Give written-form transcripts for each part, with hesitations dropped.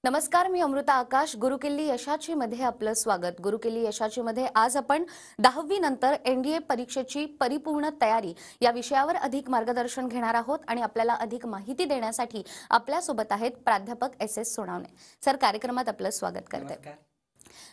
नमस्कार, मी अमृता आकाश. गुरुकिल्ली यशाची मध्ये आपलं स्वागत. गुरुकिल्ली यशाची मध्ये आज आपण 10वी नंतर एनडीए परीक्षेची परिपूर्ण तयारी या विषयावर अधिक मार्गदर्शन घेणार आहोत आणि आपल्याला अधिक माहिती देण्यासाठी आपल्या सोबत आहेत प्राध्यापक एस सोनावणे. सर, कार्यक्रमात आपलं स्वागत करते.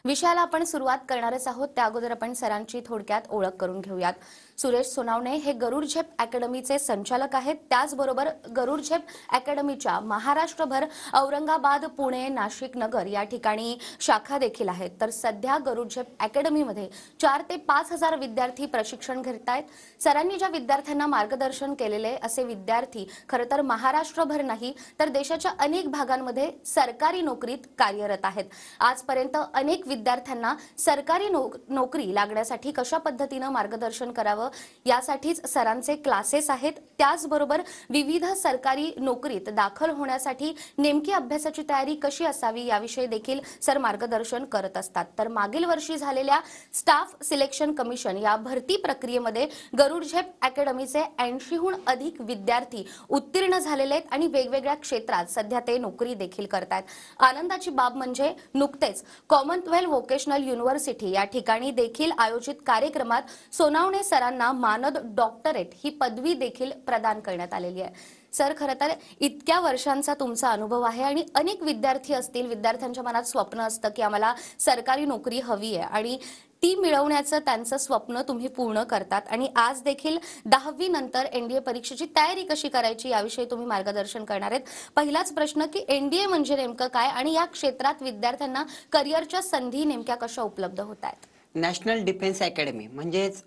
विषयाला आपण सुरुवात करणारच आहोत. त्या अगोदर आपण सरांची थोडक्यात ओळख करून घेऊयात. सुरेश सोनावणे हे गरुड झेप अकॅडमीचे संचालक आहेत. त्याचबरोबर गरुड झेप अकॅडमीच्या महाराष्ट्रभर औरंगाबाद, पुणे, नाशिक, नगर या ठिकाणी शाखा देखील आहेत. तर सध्या गरुड झेप अकॅडमीमध्ये 4 ते 5 हजार विद्यार्थी प्रशिक्षण घेत आहेत. सरांनी ज्या विद्यार्थ्यांना मार्गदर्शन केलेले असे विद्यार्थी खरं तर महाराष्ट्रभर नाही तर देशाच्या अनेक भागांमध्ये सरकारी नोकरीत कार्यरत आहेत. आजपर्यंत अनेक विद्यार्थ्यांना सरकारी नोकरी लागण्यासाठी कशा पद्धतीने मार्गदर्शन करावं यासाठीच सरांचे क्लासेस आहेत. त्याचबरोबर विविध सरकारी नोकरीत दाखल होण्यासाठी नेमकी अभ्यासाची तयारी कशी असावी याविषयी देखील सर मार्गदर्शन करत असतात. तर मागील वर्षी झालेल्या स्टाफ सिलेक्शन कमिशन या भरती प्रक्रियेमध्ये गरुड झेप अकॅडमीचे 80हून अधिक विद्यार्थी उत्तीर्ण झालेले आहेत आणि वेगवेगळ्या क्षेत्रात सध्या ते नोकरी देखील करतात. आनंदाची बाब म्हणजे नुकतेच कॉमनवेल्थ व्होकेशनल युनिव्हर्सिटी या ठिकाणी देखील आयोजित कार्यक्रमात सोनावणे सरांना मानद डॉक्टरेट ही पदवी देखील प्रदान करण्यात आलेली आहे. सर, खरं तर इतक्या वर्षांचा तुमचा अनुभव आहे आणि अनेक विद्यार्थी असतील, विद्यार्थ्यांच्या मनात स्वप्न असतं की आम्हाला सरकारी नोकरी हवी आहे आणि ती मिळवण्याचं त्यांचं स्वप्न तुम्ही पूर्ण करतात आणि आज देखील 10वी नंतर एनडीए परीक्षेची तयारी कशी करायची याविषयी तुम्ही मार्गदर्शन करणार आहेत. पहिलाच प्रश्न की एनडीए म्हणजे नेमकं काय आणि या क्षेत्रात विद्यार्थ्यांना करिअरच्या संधी नेमक्या कशा उपलब्ध होत आहेत? नॅशनल डिफेन्स अकॅडमी म्हणजेच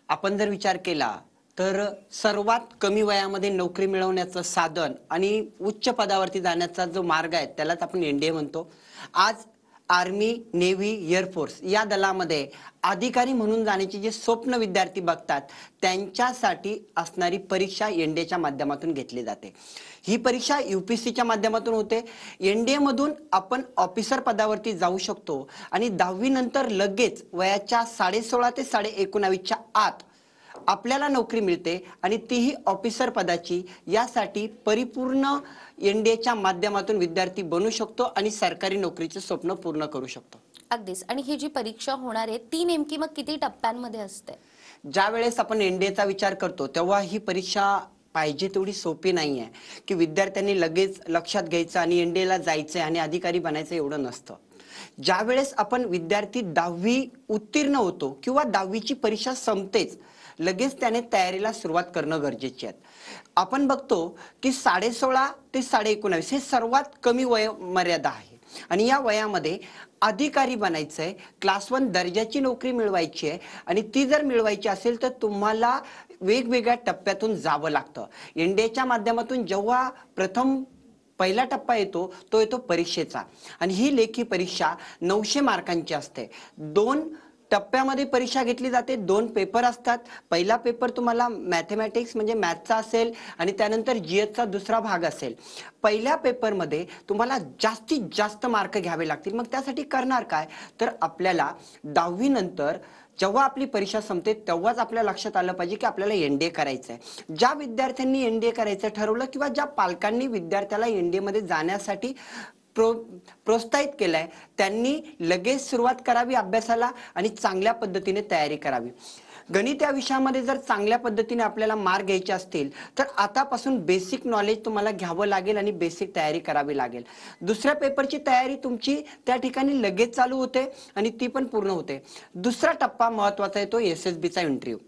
आपण जर विचार केला तर सर्वात कमी वयामध्ये नोकरी मिळवण्याचं साधन आणि उच्च पदावरती जाण्याचा जो मार्ग आहे त्यालाच आपण एनडीए म्हणतो. आज आर्मी, नेव्ही, एअरफोर्स या दलामध्ये अधिकारी म्हणून जाण्याचे जे स्वप्न विद्यार्थी बघतात त्यांच्यासाठी असणारी परीक्षा एनडीएच्या माध्यमातून घेतली जाते. ही परीक्षा यूपीएससीच्या माध्यमातून होते. एनडीए मधून आपण ऑफिसर पदावरती जाऊ शकतो आणि 10वी नंतर लगेच वयाच्या 16.5 ते 19.5च्या आत आपल्याला नोकरी मिळते आणि तीही ऑफिसर पदाची. यासाठी परिपूर्ण एनडीएच्या माध्यमातून विद्यार्थी बनू शकतो आणि सरकारी नोकरीचे स्वप्न पूर्ण करू शकतो. अगदीच. आणि ही जी परीक्षा होणार आहे ती नेमकी मग किती टप्प्यांमध्ये असते? ज्या वेळेस आपण एनडीएचा विचार करतो तेव्हा ही परीक्षा पाहिजे तेवढी सोपी नाही आहे की विद्यार्थ्यांनी लगेच लक्षात घ्यायचं आणि एनडीएला जायचंय आणि अधिकारी बनायचं एवढं नसतं. ज्या वेळेस आपण विद्यार्थी 10वी उत्तीर्ण होतो किंवा 10वीची परीक्षा संपतेच लगेच त्याने तयारीला सुरुवात करणं गरजेचे आहे. आपण बघतो की 16.5 ते 19.5 हे सर्वात कमी वय मर्यादा आहे आणि या वयामध्ये अधिकारी बनायचंय, क्लास 1 दर्जाची नोकरी मिळवायची आहे आणि ती जर मिळवायची असेल तर तुम्हाला वेगवेगळ्या टप्प्यातून जावं लागतं. एनडीएच्या माध्यमातून जेव्हा प्रथम पहिला टप्पा येतो तो येतो परीक्षेचा आणि ही लेखी परीक्षा 900 मार्कांची असते. 2 टप्प्यामध्ये परीक्षा घेतली जाते. 2 पेपर असतात. पहिला पेपर तुम्हाला मॅथमॅटिक्स म्हणजे मॅथचा असेल आणि त्यानंतर जीएसचा दुसरा भाग असेल. पहिल्या पेपरमध्ये तुम्हाला जास्तीत जास्त मार्क घ्यावे लागतील. मग त्यासाठी करणार काय तर आपल्याला 10वी नंतर जेव्हा आपली परीक्षा संपते तेव्हाच आपल्या लक्षात आलं पाहिजे की आपल्याला एनडीए करायचं आहे. ज्या विद्यार्थ्यांनी एनडीए करायचं ठरवलं किंवा ज्या पालकांनी विद्यार्थ्याला एनडीए मध्ये जाण्यासाठी प्रोत्साहित केलंय त्यांनी लगेच सुरुवात करावी अभ्यासाला आणि चांगल्या पद्धतीने तयारी करावी. गणित या विषयामध्ये जर चांगल्या पद्धतीने आपल्याला मार्क घ्यायचे असतील तर आतापासून बेसिक नॉलेज तुम्हाला घ्यावं लागेल आणि बेसिक तयारी करावी लागेल. दुसऱ्या पेपरची तयारी तुमची त्या ठिकाणी लगेच चालू होते आणि ती पण पूर्ण होते. दुसरा टप्पा महत्त्वाचा आहे तो एसएसबीचा इंटरव्ह्यू.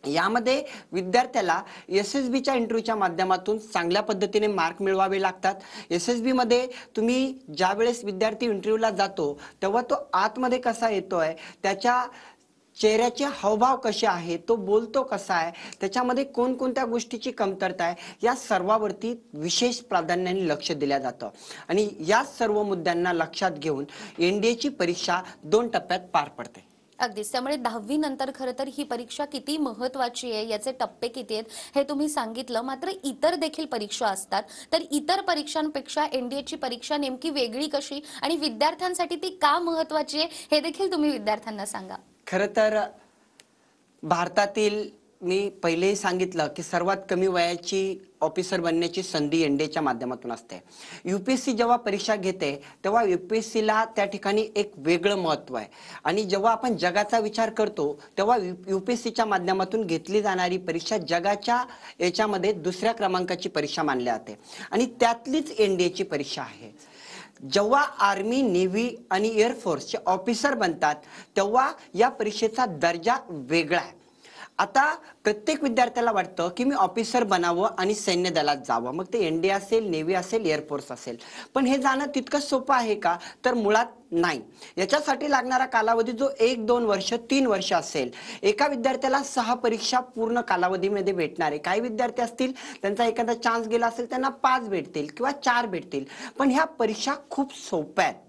यामध्ये विद्यार्थ्याला एसएसबीच्या इंटरव्ह्यूच्या माध्यमातून चांगल्या पद्धतीने मार्क मिळवावे लागतात. एसएसबी मध्ये तुम्ही ज्या वेळेस विद्यार्थी इंटरव्ह्यूला जातो तेव्हा तो आतमध्ये कसा येतोय, त्याच्या चेहऱ्याचे हावभाव कसे आहेत, तो बोलतो कसा आहे, त्याच्यामध्ये कोणकोणत्या गोष्टीची कमतरता आहे, या सर्वावरती विशेष प्राधान्याने लक्ष दिलं जातं आणि या सर्व मुद्द्यांना लक्षात घेऊन एनडीएची परीक्षा 2 टप्प्यात पार पडते. अगदीच. त्यामुळे 10वी नंतर खरं तर ही परीक्षा किती महत्त्वाची आहे, याचे टप्पे किती आहेत हे तुम्ही सांगितलं. मात्र इतर देखील परीक्षा असतात, तर इतर परीक्षांपेक्षा एनडीएची परीक्षा नेमकी वेगळी कशी आणि विद्यार्थ्यांसाठी ती का महत्त्वाची आहे हे देखील तुम्ही विद्यार्थ्यांना सांगा. खरं तर भारतातील मी पहिलेही सांगितलं की सर्वात कमी वयाची ऑफिसर बनण्याची संधी एनडीएच्या माध्यमातून असते. यूपीएससी जेव्हा परीक्षा घेते तेव्हा यूपीएससीला त्या ठिकाणी एक वेगळं महत्त्व आहे. आणि जेव्हा आपण जगाचा विचार करतो तेव्हा यूपीएससीच्या माध्यमातून घेतली जाणारी परीक्षा जगाच्या याच्यामध्ये दुसऱ्या क्रमांकाची परीक्षा मानली जाते आणि त्यातलीच एनडीएची परीक्षा आहे. जेव्हा आर्मी, नेव्ही आणि एअरफोर्सचे ऑफिसर बनतात तेव्हा या परीक्षेचा दर्जा वेगळा आहे. आता प्रत्येक विद्यार्थ्याला वाटतं की मी ऑफिसर बनावं आणि सैन्य दलात जावं, मग ते एनडीए असेल, नेव्ही असेल, एअरफोर्स असेल. पण हे जाणं तितकं सोपं आहे का? तर मुळात नाही. याच्यासाठी लागणारा कालावधी जो 1-2 वर्ष 3 वर्ष असेल. एका विद्यार्थ्याला 6 परीक्षा पूर्ण कालावधीमध्ये भेटणार आहे. काही विद्यार्थी असतील त्यांचा एखादा चान्स गेला असेल त्यांना 5 भेटतील किंवा 4 भेटतील. पण ह्या परीक्षा खूप सोप्या आहेत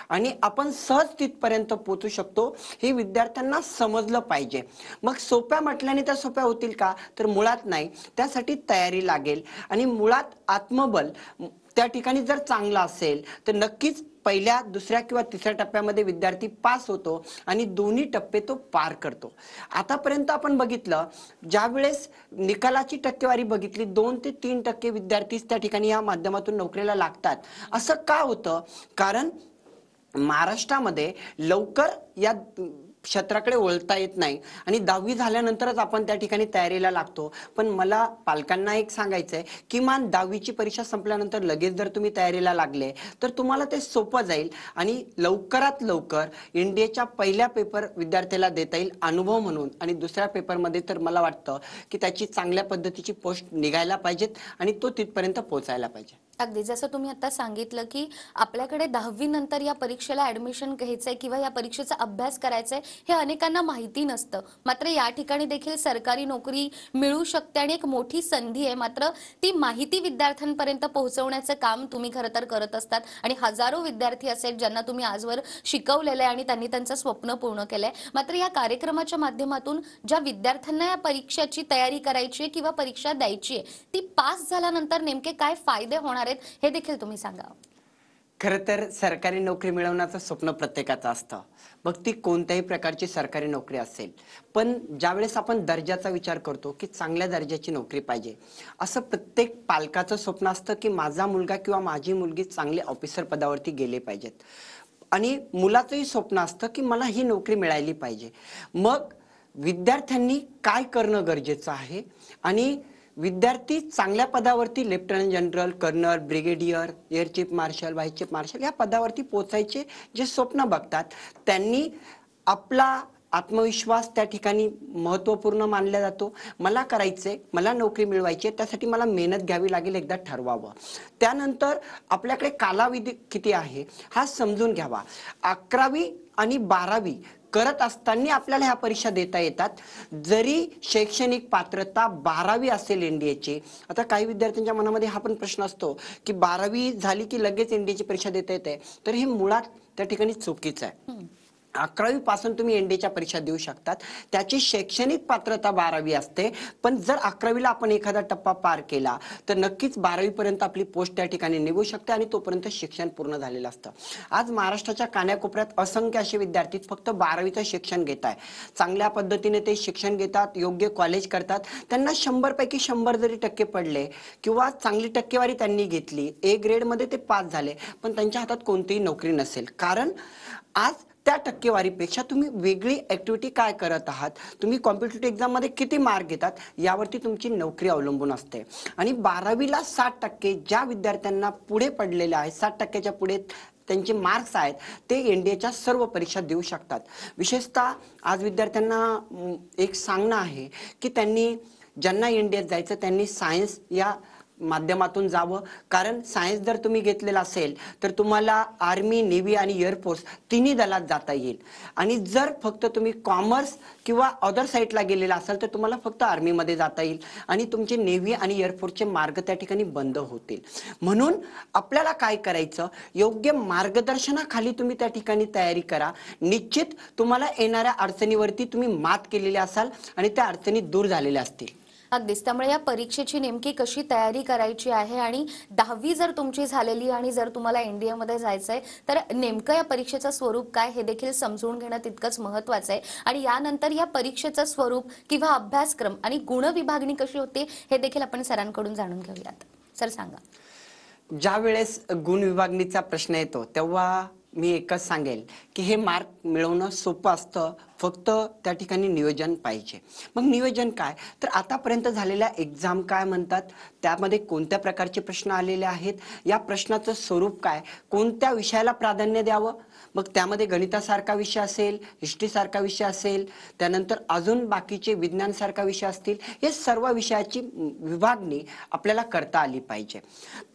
आणि आपण सहज तिथपर्यंत पोहोचू शकतो हे विद्यार्थ्यांना समजलं पाहिजे. मग सोप्या म्हटल्याने त्या सोप्या होतील का? तर मुळात नाही. त्यासाठी तयारी लागेल आणि मुळात आत्मबल त्या ठिकाणी जर चांगलं असेल तर नक्कीच पहिल्या, दुसऱ्या किंवा तिसऱ्या टप्प्यामध्ये विद्यार्थी पास होतो आणि दोन्ही टप्पे तो पार करतो. आतापर्यंत आपण बघितलं ज्या वेळेस निकालाची टक्केवारी बघितली 2 ते 3% विद्यार्थीच त्या ठिकाणी या माध्यमातून नोकरीला लागतात. असं का होतं? कारण महाराष्ट्रामध्ये लवकर या क्षेत्राकडे वळता येत नाही आणि 10वी झाल्यानंतरच आपण त्या ठिकाणी तयारीला लागतो. पण मला पालकांना एक सांगायचंय, किमान 10वीची परीक्षा संपल्यानंतर लगेच जर तुम्ही तयारीला लागले तर तुम्हाला ते सोपं जाईल आणि लवकरात लवकर एनडीएच्या पहिल्या पेपर विद्यार्थ्याला देता येईल अनुभव म्हणून. आणि दुसऱ्या पेपरमध्ये तर मला वाटतं की त्याची चांगल्या पद्धतीची पोस्ट निघायला पाहिजेत आणि तो तिथपर्यंत पोहोचायला पाहिजे. अगदी जसं तुम्ही आता सांगितलं की आपल्याकडे 10वी नंतर या परीक्षेला ऍडमिशन घ्यायचंय किंवा या परीक्षेचा अभ्यास करायचाय हे अनेकांना माहिती नसतं. मात्र या ठिकाणी देखील सरकारी नोकरी मिळू शकते आणि एक मोठी संधी आहे. मात्र ती माहिती विद्यार्थ्यांपर्यंत पोहोचवण्याचं काम तुम्ही खरं तर करत असतात आणि हजारो विद्यार्थी असेल ज्यांना तुम्ही आजवर शिकवलेलं आहे आणि त्यांनी त्यांचं स्वप्न पूर्ण केलंय. मात्र या कार्यक्रमाच्या माध्यमातून ज्या विद्यार्थ्यांना या परीक्षेची तयारी करायची आहे किंवा परीक्षा द्यायची आहे ती पास झाल्यानंतर नेमके काय फायदे होणार हे देखील तुम्ही सांगा. खरं तर सरकारी नोकरी मिळवण्याचं स्वप्न प्रत्येकाचं असतं, मग ती कोणत्याही प्रकारची सरकारी नोकरी असेल. पण ज्यावेळेस आपण दर्जाचा विचार करतो की चांगल्या दर्जाची नोकरी पाहिजे, असं प्रत्येक पालकाचं स्वप्न असतं की माझा मुलगा किंवा माझी मुलगी चांगले ऑफिसर पदावरती गेले पाहिजेत. आणि मुलाचंही स्वप्न असतं की मला ही नोकरी मिळाली पाहिजे. मग विद्यार्थ्यांनी काय करणं गरजेचं आहे? आणि विद्यार्थी चांगल्या पदावरती lieutenant general, colonel, brigadier, air chief marshal, vice chief marshal या पदावरती पोहोचायचे जे स्वप्न बघतात त्यांनी आपला आत्मविश्वास त्या ठिकाणी महत्त्वपूर्ण मानला जातो. मला करायचंय, मला नोकरी मिळवायची आहे, त्यासाठी मला मेहनत घ्यावी लागेल एकदा ठरवावं. त्यानंतर आपल्याकडे कालावधी किती आहे हा समजून घ्यावा. 11वी आणि 12वी करत असताना आपल्याला ह्या परीक्षा देता येतात. जरी शैक्षणिक पात्रता 12वी असेल एनडीएची. आता काही विद्यार्थ्यांच्या मनामध्ये हा पण प्रश्न असतो की 12वी झाली की लगेच एनडीएची परीक्षा देता येते, तर हे मुळात त्या ठिकाणी चुकीचं आहे. 11वी पासून तुम्ही एनडीएच्या परीक्षा देऊ शकतात. त्याची शैक्षणिक पात्रता 12वी असते. पण जर 11वीला आपण एखादा टप्पा पार केला तर नक्कीच 12वी पर्यंत आपली पोस्ट त्या ठिकाणी निघू शकते आणि तोपर्यंत शिक्षण पूर्ण झालेलं असतं. आज महाराष्ट्राच्या कानाकोपऱ्यात असंख्य असे विद्यार्थी फक्त 12वीचं शिक्षण घेत आहे. चांगल्या पद्धतीने ते शिक्षण घेतात, योग्य कॉलेज करतात. त्यांना 100 पैकी 100 जरी टक्के पडले किंवा चांगली टक्केवारी त्यांनी घेतली, ए ग्रेडमध्ये ते पास झाले, पण त्यांच्या हातात कोणतीही नोकरी नसेल. कारण आज त्या टक्केवारीपेक्षा तुम्ही वेगळी ऍक्टिव्हिटी काय करत आहात, तुम्ही कॉम्पिटिटिव्ह एक्झाममध्ये किती मार्क घेतात यावरती तुमची नोकरी अवलंबून असते. आणि 12वीला 60% ज्या विद्यार्थ्यांना पुढे पडलेले आहेत, 60%च्या पुढे त्यांचे मार्क्स आहेत, ते एनडीएच्या सर्व परीक्षा देऊ शकतात. विशेषतः आज विद्यार्थ्यांना एक सांगणं आहे की त्यांनी ज्यांना एनडीएत जायचं त्यांनी सायन्स या माध्यमातून जावं. कारण सायन्स जर तुम्ही घेतलेला असेल तर तुम्हाला आर्मी, नेव्ही आणि एअरफोर्स तिन्ही दलात जाता येईल. आणि जर फक्त तुम्ही कॉमर्स किंवा अदर साईडला गेलेला असाल तर तुम्हाला फक्त आर्मीमध्ये जाता येईल आणि तुमचे नेव्ही आणि एअरफोर्सचे मार्ग त्या ठिकाणी बंद होतील. म्हणून आपल्याला काय करायचं, योग्य मार्गदर्शनाखाली तुम्ही त्या ठिकाणी तयारी करा. निश्चित तुम्हाला येणाऱ्या अडचणीवरती तुम्ही मात केलेली असाल आणि त्या अडचणी दूर झालेल्या असतील. अगदीच. त्यामुळे या परीक्षेची नेमकी कशी तयारी करायची आहे आणि 10वी जर तुमची झालेली आणि जर तुम्हाला एनडीए मध्ये जायचंय तर नेमकं या परीक्षेचं स्वरूप काय हे देखील समजून घेणं तितकंच महत्त्वाचं आहे आणि यानंतर या परीक्षेचं स्वरूप किंवा अभ्यासक्रम आणि गुणविभागणी कशी होते हे देखील आपण सरांकडून जाणून घेऊयात. सर सांगा. ज्या वेळेस गुण विभागणीचा प्रश्न येतो तेव्हा मी एकच सांगेल की हे मार्क मिळवणं सोपं असतं, फक्त त्या ठिकाणी नियोजन पाहिजे. मग नियोजन काय, तर आतापर्यंत झालेल्या एक्झाम काय म्हणतात, त्यामध्ये कोणत्या प्रकारचे प्रश्न आलेले आहेत, या प्रश्नाचं स्वरूप काय, कोणत्या विषयाला प्राधान्य द्यावं. मग त्यामध्ये गणितासारखा विषय असेल, हिस्ट्रीसारखा विषय असेल, त्यानंतर अजून बाकीचे विज्ञानसारखा विषय असतील, हे सर्व विषयाची विभागणी आपल्याला करता आली पाहिजे.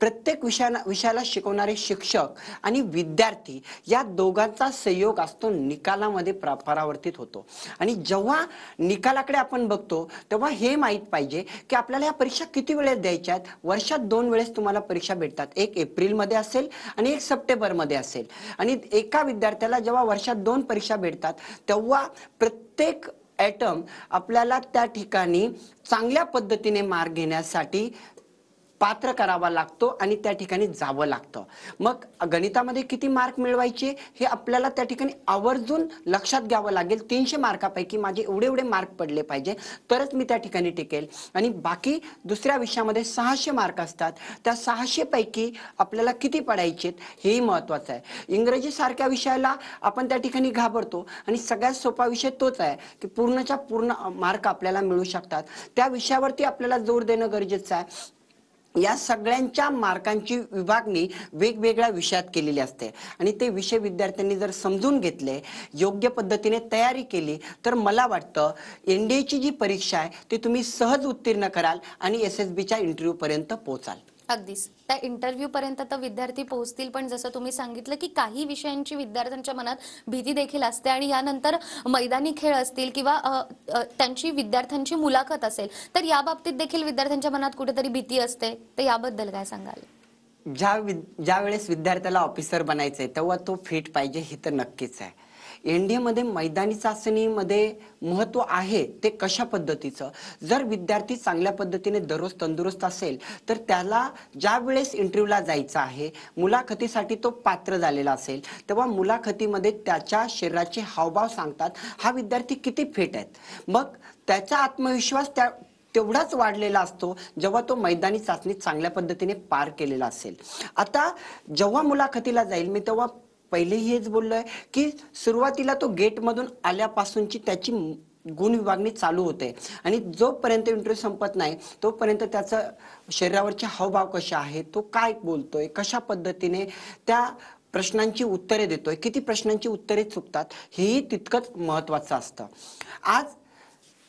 प्रत्येक विषयाला शिकवणारे शिक्षक आणि विद्यार्थी या दोघांचा संयोग असतो निकालामध्ये परावर्तित होतो. आणि जेव्हा निकालाकडे आपण बघतो तेव्हा हे माहित पाहिजे की आपल्याला या परीक्षा किती वेळेस द्यायच्या आहेत. वर्षात 2 वेळेस तुम्हाला परीक्षा भेटतात, एक एप्रिलमध्ये असेल आणि एक सप्टेंबरमध्ये असेल. आणि एका विद्यार्थ्याला जेव्हा वर्षात 2 परीक्षा भेटतात तेव्हा प्रत्येक ॲटम आपल्याला त्या ठिकाणी चांगल्या पद्धतीने मार्क घेण्यासाठी पात्र करावा लागतो आणि त्या ठिकाणी जावं लागतं. मग गणितामध्ये किती मार्क मिळवायचे हे आपल्याला त्या ठिकाणी आवर्जून लक्षात घ्यावं लागेल. 300 मार्कापैकी माझे एवढे मार्क पडले पाहिजे तरच मी त्या ठिकाणी टिकेल. आणि बाकी दुसऱ्या विषयामध्ये 600 मार्क असतात, त्या 600 पैकी आपल्याला किती पडायचे हेही महत्त्वाचं आहे. इंग्रजी सारख्या विषयाला आपण त्या ठिकाणी घाबरतो आणि सगळ्यात सोपा विषय तोच आहे की पूर्णच्या पूर्ण मार्क आपल्याला मिळू शकतात. त्या विषयावरती आपल्याला जोर देणं गरजेचं आहे. या सगळ्यांच्या मार्कांची विभागणी वेगवेगळ्या विषयात केलेली असते आणि ते विषय विद्यार्थ्यांनी जर समजून घेतले, योग्य पद्धतीने तयारी केली, तर मला वाटतं एनडीएची जी परीक्षा आहे ती तुम्ही सहज उत्तीर्ण कराल आणि एसएसबीच्या इंटरव्ह्यू पर्यंत पोहोचाल. अगदीच. त्या इंटरव्ह्यू पर्यंत तर विद्यार्थी पोहोचतील, पण जसं तुम्ही सांगितलं की काही विषयांची विद्यार्थ्यांच्या मनात भीती देखील असते आणि यानंतर मैदानी खेळ असतील किंवा त्यांची विद्यार्थ्यांची मुलाखत असेल तर या बाबतीत देखील विद्यार्थ्यांच्या मनात कुठेतरी भीती असते, तर याबद्दल काय सांगाल? ज्या वेळेस विद्यार्थ्याला ऑफिसर बनायचंय तेव्हा तो फिट पाहिजे हे तर नक्कीच आहे. एनडीए मध्ये मैदानी चाचणीमध्ये महत्त्व आहे ते कशा पद्धतीचं, जर विद्यार्थी चांगल्या पद्धतीने दररोज तंदुरुस्त असेल तर त्याला ज्या वेळेस इंटरव्ह्यूला जायचं आहे, मुलाखतीसाठी तो पात्र झालेला असेल, तेव्हा मुलाखतीमध्ये त्याच्या शरीराचे हावभाव सांगतात हा विद्यार्थी किती फिट आहेत. मग त्याचा आत्मविश्वास तेवढाच वाढलेला असतो जेव्हा तो मैदानी चाचणी चांगल्या पद्धतीने पार केलेला असेल. आता जेव्हा मुलाखतीला जाईल मी तेव्हा पहिलेही हेच बोललोय की सुरुवातीला तो गेटमधून आल्यापासूनची त्याची गुण विभागणी चालू होते आणि जोपर्यंत इंटरव्ह्यू संपत नाही तोपर्यंत त्याचं शरीरावरचे हावभाव कसे आहेत, तो काय बोलतोय, कशा पद्धतीने त्या प्रश्नांची उत्तरे देतोय, किती प्रश्नांची उत्तरे चुकतात, हेही तितकंच महत्त्वाचं असतं. आज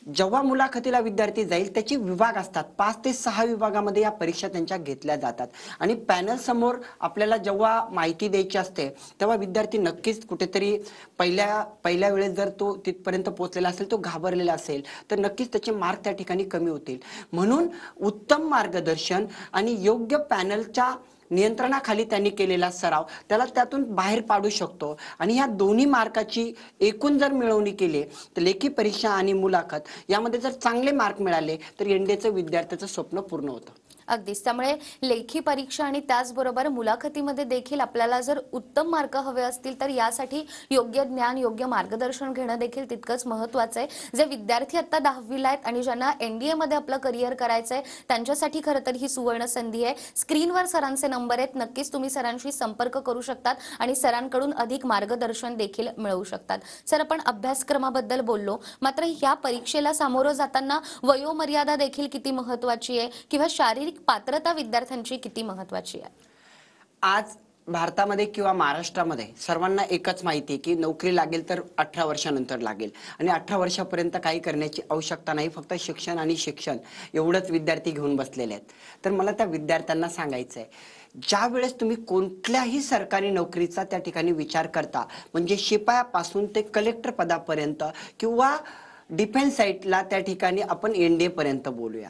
जेव्हा मुलाखतीला विद्यार्थी जाईल त्याचे विभाग असतात, 5 ते 6 विभागामध्ये या परीक्षा त्यांच्या घेतल्या जातात आणि पॅनल समोर आपल्याला जेव्हा माहिती द्यायची असते तेव्हा विद्यार्थी नक्कीच कुठेतरी पहिल्या वेळेस जर तो तिथपर्यंत पोहोचलेला असेल, तो घाबरलेला असेल तर नक्कीच त्याचे मार्क त्या ठिकाणी कमी होतील. म्हणून उत्तम मार्गदर्शन आणि योग्य पॅनलच्या नियंत्रणाखाली त्यांनी केलेला सराव त्याला त्यातून बाहेर पाडू शकतो. आणि ह्या दोन्ही मार्काची एकूण जर मिळवणी केली तर लेखी परीक्षा आणि मुलाखत यामध्ये जर चांगले मार्क मिळाले तर एनडीएचं विद्यार्थ्याचं स्वप्न पूर्ण होतं. अगदीच. त्यामुळे लेखी परीक्षा आणि त्याचबरोबर मुलाखतीमध्ये देखील आपल्याला जर उत्तम मार्क हवे असतील तर यासाठी योग्य ज्ञान, योग्य मार्गदर्शन घेणं देखील तितकंच महत्त्वाचं आहे. जे विद्यार्थी आता 10वीला आहेत आणि ज्यांना एनडीए मध्ये आपलं करिअर करायचं आहे त्यांच्यासाठी खरं तर ही सुवर्ण संधी आहे. स्क्रीनवर सरांचे नंबर आहेत, नक्कीच तुम्ही सरांशी संपर्क करू शकतात आणि सरांकडून अधिक मार्गदर्शन देखील मिळवू शकतात. सर, आपण अभ्यासक्रमाबद्दल बोललो, मात्र या परीक्षेला सामोरं जाताना वयोमर्यादा देखील किती महत्त्वाची आहे किंवा शारीरिक पात्रता विद्यार्थ्यांची किती महत्त्वाची आहे? आज भारतामध्ये किंवा महाराष्ट्रामध्ये सर्वांना एकच माहिती आहे की नोकरी लागेल तर 18 वर्षानंतर लागेल आणि 18 वर्षापर्यंत काही करण्याची आवश्यकता नाही, फक्त शिक्षण आणि शिक्षण एवढंच विद्यार्थी घेऊन बसलेले आहेत. तर मला त्या विद्यार्थ्यांना सांगायचं आहे, ज्या वेळेस तुम्ही कोणत्याही सरकारी नोकरीचा त्या ठिकाणी विचार करता, म्हणजे शिपायापासून ते कलेक्टर पदापर्यंत किंवा डिफेन्स साईटला त्या ठिकाणी आपण एनडीए पर्यंत बोलूया,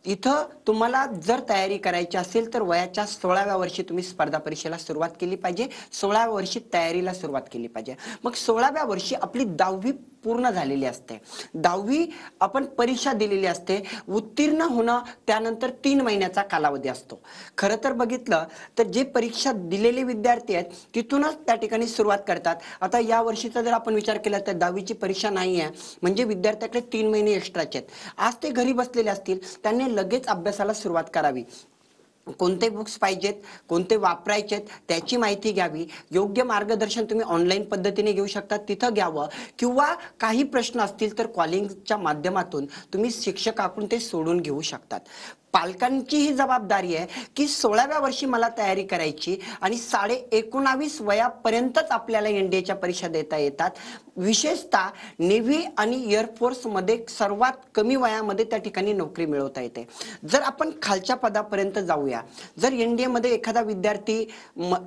इथं तुम्हाला जर तयारी करायची असेल तर वयाच्या 16व्या वर्षी तुम्ही स्पर्धा परीक्षेला सुरुवात केली पाहिजे, 16व्या वर्षी तयारीला सुरुवात केली पाहिजे. मग 16व्या वर्षी आपली 10वी पूर्ण झालेली असते. 10वी आपण परीक्षा दिलेली असते, उत्तीर्ण होणं त्यानंतर 3 महिन्याचा कालावधी असतो. खरं तर बघितलं तर जे परीक्षा दिलेले विद्यार्थी आहेत तिथूनच त्या ठिकाणी सुरुवात करतात. आता या वर्षीचा जर आपण विचार केला तर 10वीची परीक्षा नाही आहे, म्हणजे विद्यार्थ्याकडे 3 महिने एक्स्ट्राचे आहेत. आज ते घरी बसलेले असतील, त्यांनी लगेच अभ्यासाला सुरुवात करावी. कोणते बुक्स पाहिजेत, कोणते वापरायचे त्याची माहिती घ्यावी. योग्य मार्गदर्शन तुम्ही ऑनलाईन पद्धतीने घेऊ शकता, तिथं घ्यावं, किंवा काही प्रश्न असतील तर कॉलिंगच्या माध्यमातून तुम्ही शिक्षकाकडून ते सोडून घेऊ शकतात. पालकांची ही जबाबदारी आहे की 16व्या वर्षी मला तयारी करायची आणि 19.5 वयापर्यंतच आपल्याला एनडीएच्या परीक्षा देता येतात. विशेषतः नेव्ही आणि एअरफोर्स मध्ये सर्वात कमी वयामध्ये त्या ठिकाणी नोकरी मिळवता येते. जर आपण खालच्या पदापर्यंत जाऊया, जर एनडीए मध्ये एखादा विद्यार्थी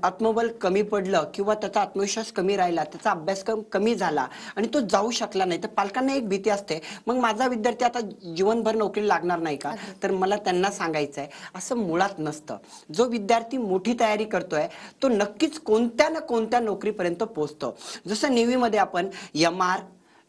आत्मबल कमी पडलं किंवा त्याचा आत्मविश्वास कमी राहिला, त्याचा अभ्यासक्रम कमी झाला आणि तो जाऊ शकला नाही, तर पालकांना एक भीती असते, मग माझा विद्यार्थी आता जीवनभर नोकरी लागणार नाही का? तर मला त्यांना सांगायचं आहे, असं मुळात नसतं. जो विद्यार्थी मोठी तयारी करतोय तो नक्कीच कोणत्या ना कोणत्या नोकरीपर्यंत पोहोचतो. जसं नेव्ही मध्ये आपण MR,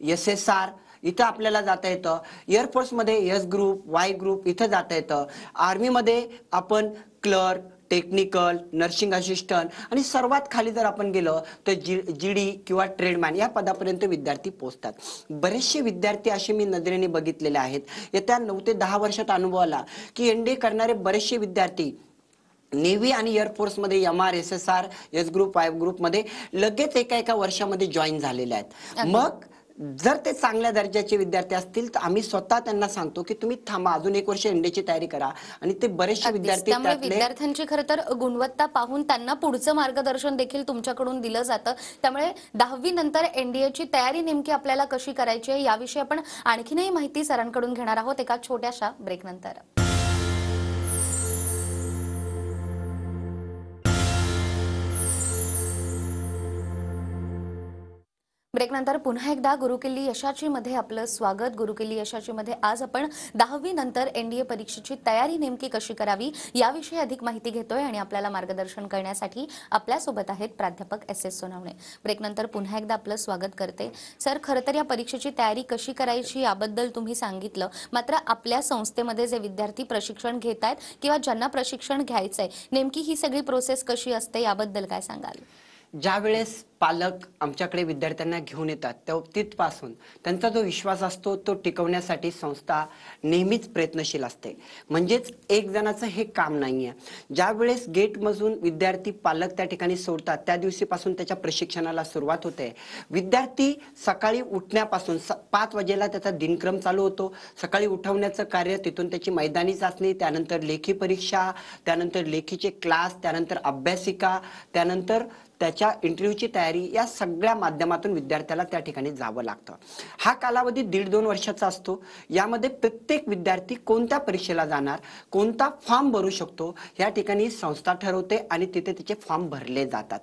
SSR इथं आपल्याला जाता येतं, एअरफोर्समध्ये एस ग्रुप, वाय ग्रुप इथं जाता येतं, आर्मीमध्ये आपण क्लर्क, टेक्निकल, नर्सिंग असिस्टंट आणि सर्वात खाली जर आपण गेलो तर जीडी किंवा ट्रेडमॅन या पदापर्यंत विद्यार्थी पोहोचतात. बरेचसे विद्यार्थी असे मी नजरेने बघितलेले आहेत, येत्या 9 ते 10 वर्षात अनुभव आला की एनडीए करणारे बरेचसे विद्यार्थी नेव्ही आणि एअरफोर्समध्ये MR, SSR, S group, Y ग्रुपमध्ये लगेच एका वर्षामध्ये जॉईन झालेले आहेत. मग जर ते चांगल्या दर्जाचे विद्यार्थी असतील तर आम्ही स्वतः त्यांना सांगतो की तुम्ही थांबा, अजून 1 वर्ष एनडीएची तयारी करा. आणि ते बरेचसे विद्यार्थी त्यामुळे विद्यार्थ्यांची खरं तर गुणवत्ता पाहून त्यांना पुढचं मार्गदर्शन देखील तुमच्याकडून दिलं जातं. त्यामुळे 10वी नंतर एनडीएची तयारी नेमकी आपल्याला कशी करायची आहे याविषयी आपण आणखीनही माहिती सरांकडून घेणार आहोत एका छोट्याशा ब्रेकनंतर. ब्रेकनंतर पुन्हा एकदा गुरुकिल्ली यशाची मध्ये आपलं स्वागत. गुरुकिल्ली यशाची मध्ये आज आपण 10वी नंतर एनडीए परीक्षेची तयारी नेमकी कशी करावी याविषयी अधिक माहिती घेतोय आणि आपल्याला मार्गदर्शन करण्यासाठी आपल्या सोबत आहेत प्राध्यापक SS सोनावणे. ब्रेकनंतर पुन्हा एकदा आपलं स्वागत करते. सर, खरं तर या परीक्षेची तयारी कशी करायची याबद्दल तुम्ही सांगितलं, मात्र आपल्या संस्थेमध्ये जे विद्यार्थी प्रशिक्षण घेत आहेत किंवा ज्यांना प्रशिक्षण घ्यायचंय, नेमकी ही सगळी प्रोसेस कशी असते याबद्दल काय सांगाल? ज्या वेळेस पालक आमच्याकडे विद्यार्थ्यांना घेऊन येतात तिथपासून त्यांचा जो विश्वास असतो तो टिकवण्यासाठी संस्था नेहमीच प्रयत्नशील असते. म्हणजेच एक जणाचं हे काम नाहीये. ज्या वेळेस गेटमधून विद्यार्थी पालक त्या ठिकाणी सोडतात त्या दिवशीपासून त्याच्या प्रशिक्षणाला सुरुवात होते. विद्यार्थी सकाळी उठण्यापासून 5 वाजेला त्याचा दिनक्रम चालू होतो. सकाळी उठवण्याचं कार्य, तिथून त्याची मैदानी चाचणी, त्यानंतर लेखी परीक्षा, त्यानंतर लेखीचे क्लास, त्यानंतर अभ्यासिका, त्यानंतर त्याच्या इंटरव्ह्यूची तयारी, या सगळ्या माध्यमातून विद्यार्थ्याला त्या ठिकाणी जावं लागतं. हा कालावधी 1.5-2 वर्षाचा असतो. यामध्ये प्रत्येक विद्यार्थी कोणत्या परीक्षेला जाणार, कोणता फॉर्म भरू शकतो या ठिकाणी संस्था ठरवते आणि तिथे तिचे फॉर्म भरले जातात.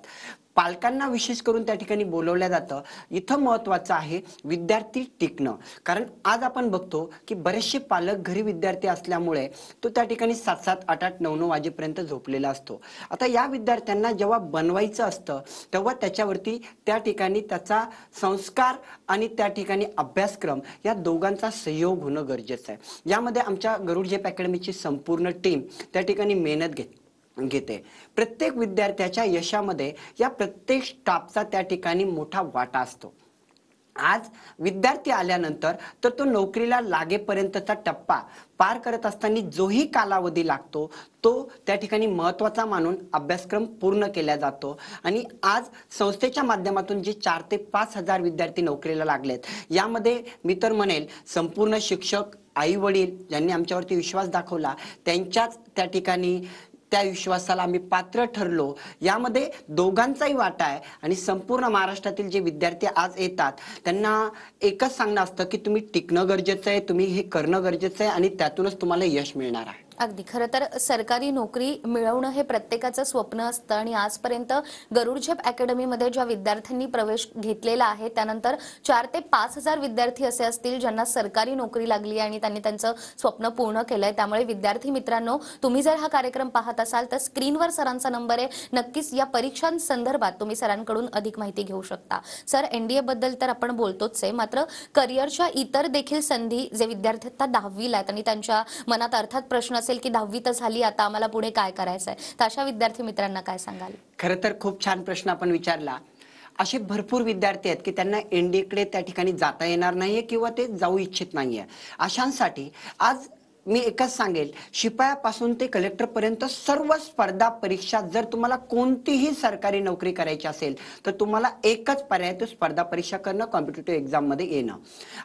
पालकांना विशेष करून त्या ठिकाणी बोलवलं जातं. इथं महत्त्वाचं आहे विद्यार्थी टिकणं. कारण आज आपण बघतो की बरेचसे पालक घरी विद्यार्थी असल्यामुळे तो त्या ठिकाणी 7-7, 8-8, 9-9 वाजेपर्यंत झोपलेला असतो. आता या विद्यार्थ्यांना जेव्हा बनवायचं असतं तेव्हा त्याच्यावरती त्या ठिकाणी त्याचा संस्कार आणि त्या ठिकाणी अभ्यासक्रम या दोघांचा सहयोग होणं गरजेचं आहे. यामध्ये आमच्या गरुड झेप अकॅडमीची संपूर्ण टीम त्या ठिकाणी मेहनत घेते. प्रत्येक विद्यार्थ्याच्या यशामध्ये या प्रत्येक स्टाफचा त्या ठिकाणी मोठा वाटा असतो. आज विद्यार्थी आल्यानंतर तर तो नोकरीला लागेपर्यंतचा टप्पा पार करत असताना जोही कालावधी लागतो तो त्या ठिकाणी महत्त्वाचा मानून अभ्यासक्रम पूर्ण केला जातो. आणि आज संस्थेच्या माध्यमातून जे 4 ते 5 हजार विद्यार्थी नोकरीला लागलेत, यामध्ये मी तर म्हणेल संपूर्ण शिक्षक, आई वडील ज्यांनी आमच्यावरती विश्वास दाखवला त्यांच्याच त्या ठिकाणी त्या विश्वासाला आम्ही पात्र ठरलो. यामध्ये दोघांचाही वाटा आहे. आणि संपूर्ण महाराष्ट्रातील जे विद्यार्थी आज येतात त्यांना एकच सांगणं असतं की तुम्ही टिकणं गरजेचं आहे, तुम्ही हे करणं गरजेचं आहे आणि त्यातूनच तुम्हाला यश मिळणार आहे. अगदी खरं तर सरकारी नोकरी मिळवणं हे प्रत्येकाचं स्वप्न असतं आणि आजपर्यंत गरुड झेप अकॅडमीमध्ये ज्या विद्यार्थ्यांनी प्रवेश घेतलेला आहे त्यानंतर 4 ते 5,000 विद्यार्थी असे असतील ज्यांना सरकारी नोकरी लागली आणि त्यांनी त्यांचं स्वप्न पूर्ण केलंय. त्यामुळे विद्यार्थी मित्रांनो, तुम्ही जर हा कार्यक्रम पाहत असाल तर स्क्रीनवर सरांचा नंबर आहे. नक्कीच या परीक्षांसंदर्भात तुम्ही सरांकडून अधिक माहिती घेऊ शकता. सर, एनडीए बद्दल तर आपण बोलतोच आहे, मात्र करिअरच्या इतर देखील संधी जे विद्यार्थी आता 10वीला आहेत आणि त्यांच्या मनात अर्थात प्रश्न असेल की 10वी तर झाली, आता आम्हाला पुढे काय करायचंय, तर अशा विद्यार्थी मित्रांना काय सांगाल? खरं तर खूप छान प्रश्न आपण विचारला. असे भरपूर विद्यार्थी आहेत की त्यांना एनडीएकडे त्या ठिकाणी जाता येणार नाहीये किंवा ते जाऊ इच्छित नाहीये. अशांसाठी आज मी एकच सांगेल, शिपायापासून ते कलेक्टर पर्यंत सर्व स्पर्धा परीक्षा, जर तुम्हाला कोणतीही सरकारी नोकरी करायची असेल तर तुम्हाला एकच पर्याय, तो स्पर्धा परीक्षा करणं, कॉम्पिटिटिव्ह एक्झाम मध्ये येणं.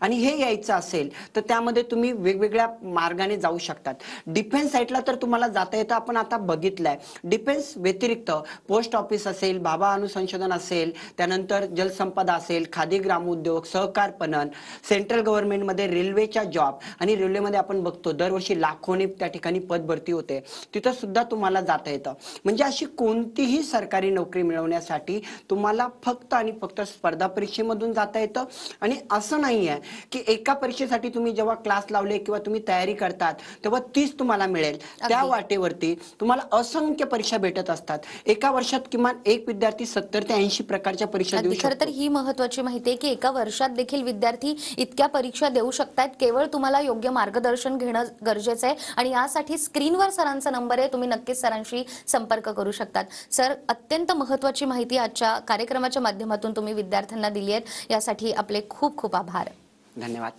आणि हे यायचं असेल तर त्यामध्ये तुम्ही वेगवेगळ्या मार्गाने जाऊ शकतात. डिफेन्स साईडला तर तुम्हाला जाता येतं, आपण आता बघितलंय. डिफेन्स व्यतिरिक्त पोस्ट ऑफिस असेल, भाभा अनुसंशोधन असेल, त्यानंतर जलसंपदा असेल, खादी ग्रामोद्योग, सहकार पणन, सेंट्रल गव्हर्नमेंटमध्ये रेल्वेच्या जॉब, आणि रेल्वेमध्ये आपण बघतो दरवर्षी लाखोनी त्या ठिकाणी पद भरती होते, तिथं सुद्धा तुम्हाला जाता येतं. म्हणजे अशी कोणतीही सरकारी नोकरी मिळवण्यासाठी तुम्हाला फक्त आणि फक्त स्पर्धा परीक्षेमधून जाता येतं. आणि असं नाही आहे की एका परीक्षेसाठी तुम्ही जेव्हा क्लास लावले किंवा तुम्ही तयारी करतात तेव्हा तीच तुम्हाला मिळेल. त्या वाटेवरती तुम्हाला असंख्य परीक्षा भेटत असतात. एका वर्षात किमान एक विद्यार्थी 70 ते 80 प्रकारच्या परीक्षा देऊ खरं तर शकतो. ही महत्वाची माहिती आहे की एका वर्षात देखील विद्यार्थी इतक्या परीक्षा देऊ शकतात. केवळ तुम्हाला योग्य मार्गदर्शन घेणं गरजेचं आहे आणि यासाठी स्क्रीनवर सरांचा नंबर आहे, तुम्ही नक्कीच सरांशी संपर्क करू शकतात. सर, अत्यंत महत्वाची माहिती आजच्या कार्यक्रमाच्या माध्यमातून तुम्ही विद्यार्थ्यांना दिली आहे, यासाठी आपले खूप खूप आभार. धन्यवाद.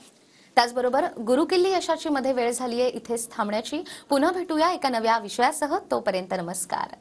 त्याचबरोबर गुरुकिल्ली यशाची मध्ये वेळ झालीये इथेच थांबण्याची. पुन्हा भेटूया एका नव्या विषयासह. तोपर्यंत नमस्कार.